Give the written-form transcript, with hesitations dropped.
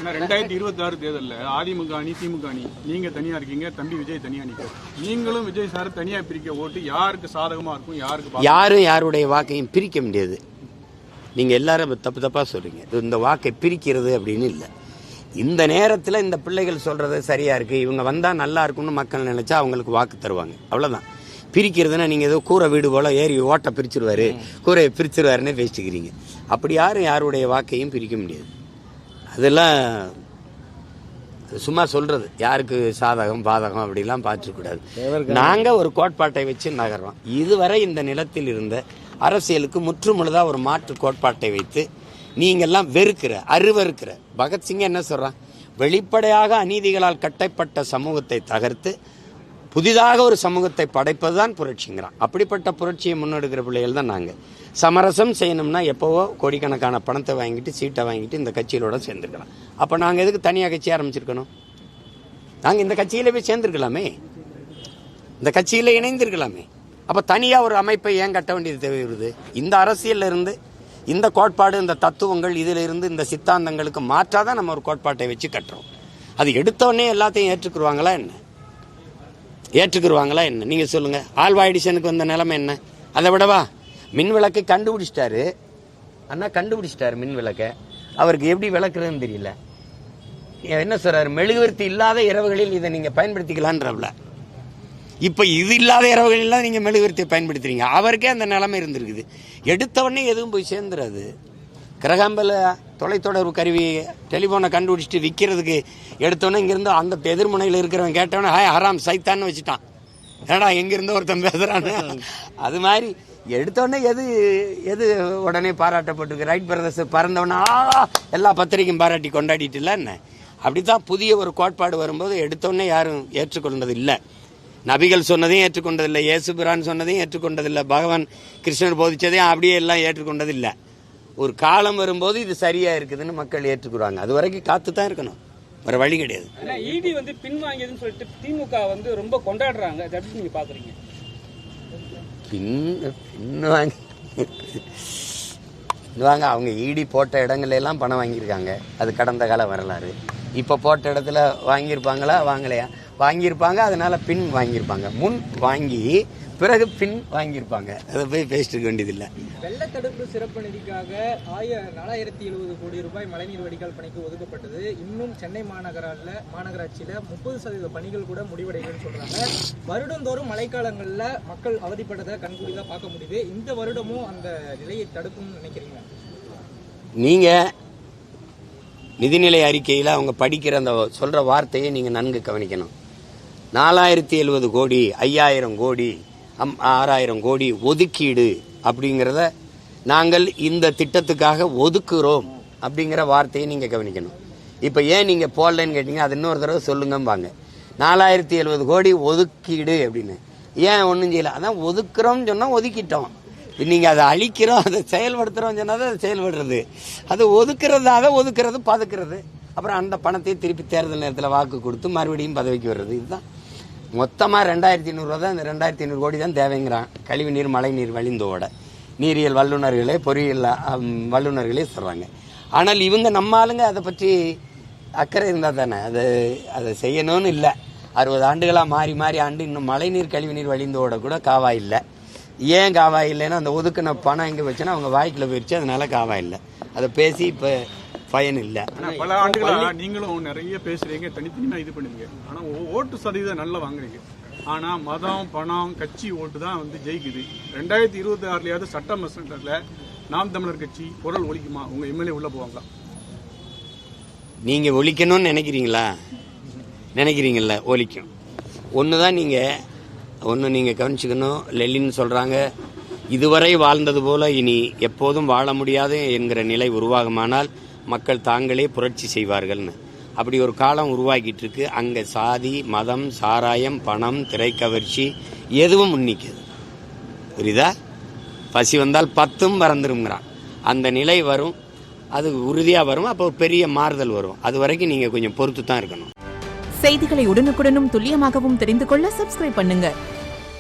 2026 தேர்தலில் அதிமுக அணி, திமுக அணி, நீங்க தனியா இருக்கீங்க, தம்பி விஜய் தனியா நிற்கிறார். நீங்களும் விஜய் சார் தனியா பிரிக்க ஓட்டு யாருக்கு சாதகமா இருக்கும், யாருக்கு? யாரும் யாருடைய வாக்கையும் பிரிக்க முடியாது. நீங்க எல்லாரும் தப்பா சொல்றீங்க. இந்த வாக்கை பிரிக்கிறது அப்படின்னு இல்லை. இந்த நேரத்தில் இந்த பிள்ளைகள் சொல்றது சரியா இருக்கு, இவங்க வந்தா நல்லா இருக்கும்னு மக்கள் நினைச்சா அவங்களுக்கு வாக்கு தருவாங்க. அவ்வளவுதான். பிரிக்கிறதுனா நீங்க ஏதோ கூரை வீடு போல ஏறி ஓட்டை பிரிச்சிருவாரு, கூரையை பிரிச்சிருவாருன்னு பேசிக்கிறீங்க. அப்படி யாரும் யாருடைய வாக்கையும் பிரிக்க முடியாது. அதெல்லாம் சும்மா சொல்றது, யாருக்கு சாதகம் பாதகம் அப்படிலாம் பார்த்துக்கூடாது. நாங்கள் ஒரு கோட்பாட்டை வச்சு நகர்றோம். இதுவரை இந்த நிலத்தில் இருந்த அரசியலுக்கு முற்றுமுழுதாக ஒரு மாற்று கோட்பாட்டை வைத்து நீங்கள்லாம் அருவருக்கிற பகத்சிங் என்ன சொல்றான்? வெளிப்படையாக அநீதிகளால் கட்டப்பட்ட சமூகத்தை தகர்த்து புதிதாக ஒரு சமூகத்தை படைப்பதுதான் புரட்சிங்கிறான். அப்படிப்பட்ட புரட்சியை முன்னெடுக்கிற பிள்ளைகள் தான் நாங்கள். சமரசம் செய்யணும்னா எப்போவோ கோடிக்கணக்கான பணத்தை வாங்கிட்டு சீட்டை வாங்கிட்டு இந்த கட்சியிலோட சேர்ந்துருக்கலாம். அப்போ நாங்கள் எதுக்கு தனியாக கட்சி ஆரம்பிச்சிருக்கணும்? நாங்கள் இந்த கட்சியில போய் சேர்ந்துருக்கலாமே, இந்த கட்சியில் இணைந்திருக்கலாமே. அப்போ தனியாக ஒரு அமைப்பை ஏன் கட்ட வேண்டியது தேவை வருது? இந்த அரசியலில் இருந்து, இந்த கோட்பாடு, இந்த தத்துவங்கள், இதில் இருந்து இந்த சித்தாந்தங்களுக்கு மாற்றாதான் நம்ம ஒரு கோட்பாட்டை வச்சு கட்டுறோம். அது எடுத்தோடனே எல்லாத்தையும் ஏற்றுக்குருவாங்களா என்ன? நீங்க சொல்லுங்க. ஆல்வா எடிசனுக்கு வந்த நிலைமை என்ன? அதை விடவா? மின் விளக்கு கண்டுபிடிச்சிட்டாரு அண்ணா, கண்டுபிடிச்சிட்டாரு மின் விளக்க. அவருக்கு எப்படி விளக்குறதுன்னு தெரியல. என்ன சொல்றாரு? மெழுகுவர்த்தி இல்லாத இரவுகளில் இதை நீங்க பயன்படுத்திக்கலான்றவல. இப்ப இது இல்லாத இரவுகளில் நீங்க மெழுகுவர்த்தியை பயன்படுத்துறீங்க. அவருக்கே அந்த நிலைமை இருந்திருக்குது. எடுத்தவொடனே எதுவும் போய் சேர்ந்துறாது. கிரகாம்பல தொலைத்தொடர்பு கருவி டெலிஃபோனை கண்டுபிடிச்சிட்டு விற்கிறதுக்கு எடுத்தோன்னே இங்கிருந்து அந்த எதிர்முனையில் இருக்கிறவன் கேட்டவனே ஹராம் சைத்தான்னு வச்சுட்டான். ஏடா எங்கிருந்தோ ஒருத்தன் பேசுறான்னு. அது மாதிரி எடுத்தோடனே எது உடனே பாராட்டப்பட்டிருக்கு. ரைட் பிரதர்ஸ் பறந்தவனா எல்லா பத்திரிகையும் பாராட்டி கொண்டாடிட்டு இல்லை என்ன? அப்படித்தான் புதிய ஒரு கோட்பாடு வரும்போது எடுத்தோடனே யாரும் ஏற்றுக்கொண்டது இல்லை. நபிகள் சொன்னதையும் ஏற்றுக்கொண்டதில்லை, இயேசுபிரான் சொன்னதையும் ஏற்றுக்கொண்டதில்லை, பகவான் கிருஷ்ணர் போதிச்சதையும் அப்படியே எல்லாம் ஏற்றுக்கொண்டதில்லை. ஒரு காலம் வரும்போது இது சரியா இருக்குதுன்னு மக்கள் ஏற்றுக்குறாங்க. அது வரைக்கும் காத்து தான் இருக்கணும், வேற வழி கிடையாது. ஈடி பின்வாங்கியதுன்னு சொல்லிட்டு திமுக ரொம்ப கொண்டாடுறாங்க. எப்படி நீங்க பாக்குறீங்க? பின்வாங்க அவங்க ஈடி போட்ட இடங்கள்ல எல்லாம் பணம் வாங்கியிருக்காங்க. அது கடந்த கால வரலாறு. இப்ப போட்ட இடத்துல வாங்கியிருப்பாங்களா? வாங்கலையா? வாங்கியிருப்பாங்க. அதனால பின் வாங்கியிருப்பாங்க. முன் வாங்கி பிறகு பின் வாங்கியிருப்பாங்க. அதை போய் பேசிட்டு இருக்க வேண்டியதில்லை. வெள்ளத்தடுப்பு சிறப்பு நிதிக்காக 4070 கோடி ரூபாய் மழைநீர் வடிகால் பணிக்கு ஒதுக்கப்பட்டது. இன்னும் சென்னை மாநகராட்சியில 30% பணிகள் கூட முடிவடைகள்னு சொல்றாங்க. வருடந்தோறும் மழைக்காலங்கள்ல மக்கள் அவதிப்பட்டதை கண்கூடிதான் பார்க்க முடியுது. இந்த வருடமும் அந்த நிலையை தடுக்கும்னு நினைக்கிறீங்க? நீங்க நிதிநிலை அறிக்கையில் அவங்க படிக்கிற அந்த சொல்ற வார்த்தையை நீங்க நன்கு கவனிக்கணும். 4070 கோடி, 5000 கோடி, 6000 கோடி ஒதுக்கீடு அப்படிங்கிறத நாங்கள் இந்த திட்டத்துக்காக ஒதுக்குறோம் அப்படிங்கிற வார்த்தையை நீங்க கவனிக்கணும். இப்ப ஏன் நீங்க போடலன்னு கேட்டீங்க, அது இன்னொரு தடவை சொல்லுங்கம்பாங்க. 4070 கோடி ஒதுக்கீடு அப்படின்னு ஏன் ஒன்றும் செய்யல? அதான் ஒதுக்குறோம்னு சொன்னா ஒதுக்கிட்டோம். நீங்க அதை அழிக்கிறோம், அதை செயல்படுத்துறோம் சொன்னா அதை செயல்படுறது. அது ஒதுக்குறது பதுக்கிறது. அப்புறம் அந்த பணத்தை திருப்பி தேர்தல் நேரத்தில் வாக்கு கொடுத்து மறுபடியும் பதவிக்கு வர்றது. இதுதான் மொத்தமாக 2500 ரூபா தான். இந்த 2500 கோடி தான் தேவைங்கிறான். கழிவு நீர், மழை நீர் வழிந்தோட நீரியல் வல்லுநர்களே, பொறியியல் வல்லுநர்களே சொல்றாங்க. ஆனால் இவங்க நம்ம ஆளுங்க அதை பற்றி அக்கறை இருந்தால் தானே அதை செய்யணும்னு இல்லை. 60 ஆண்டுகளாக மாறி ஆண்டு இன்னும் மழை நீர், கழிவு நீர் வழிந்தோட கூட காவா இல்லை. ஏன் காவா இல்லைன்னா அந்த ஒதுக்கின பணம் எங்கே வச்சுன்னா அவங்க வாய்க்குள்ள போயிடுச்சு, அதனால காவா இல்லை. அதை பேசி இப்போ பயன் இல்லை. பல ஆண்டுகளா நீங்களும் நிறைய பேசுறீங்க, தனித்தனியா இது பண்ணுவீங்க. ஆனா ஓட்டு சதவீதம் நல்லா வாங்குறீங்க. ஆனா மதம், பணம், கட்சி ஓட்டு தான் ஜெயிக்குது. 2026 சட்டமன்றத்துல நாம் தமிழர் கட்சி குரல் ஒலிக்குமா? உங்க எம்எல்ஏ உள்ள போவாங்களா? நீங்க ஒலிக்கணும்னு நினைக்கிறீங்கல்ல, ஒலிக்கும். ஒண்ணுதான் நீங்க கவனிச்சுக்கணும். லெலின் சொல்றாங்க, இதுவரை வாழ்ந்தது போல இனி எப்போதும் வாழ முடியாது என்கிற நிலை உருவாகுமானால் மக்கள் தாங்களே புரட்சி செய்வார்கள்னு. அப்படி ஒரு காலம் உருவாக்கிட்டு இருக்கு. அங்க சாதி, மதம், சாராயம், பணம், திரைக்கவர்ச்சி எதுவும் முன்னிக்காது. புரியுதா? பசி வந்தால் 10ம் மறந்துருங்கிறான். அந்த நிலை வரும், அது உறுதியா வரும். அப்போ பெரிய மாறுதல் வரும். அது வரைக்கும் நீங்க கொஞ்சம் பொறுத்து தான் இருக்கணும். செய்திகளை உடனுக்குடனும் துல்லியமாகவும் தெரிந்து கொள்ள சப்ஸ்கிரைப் பண்ணுங்க.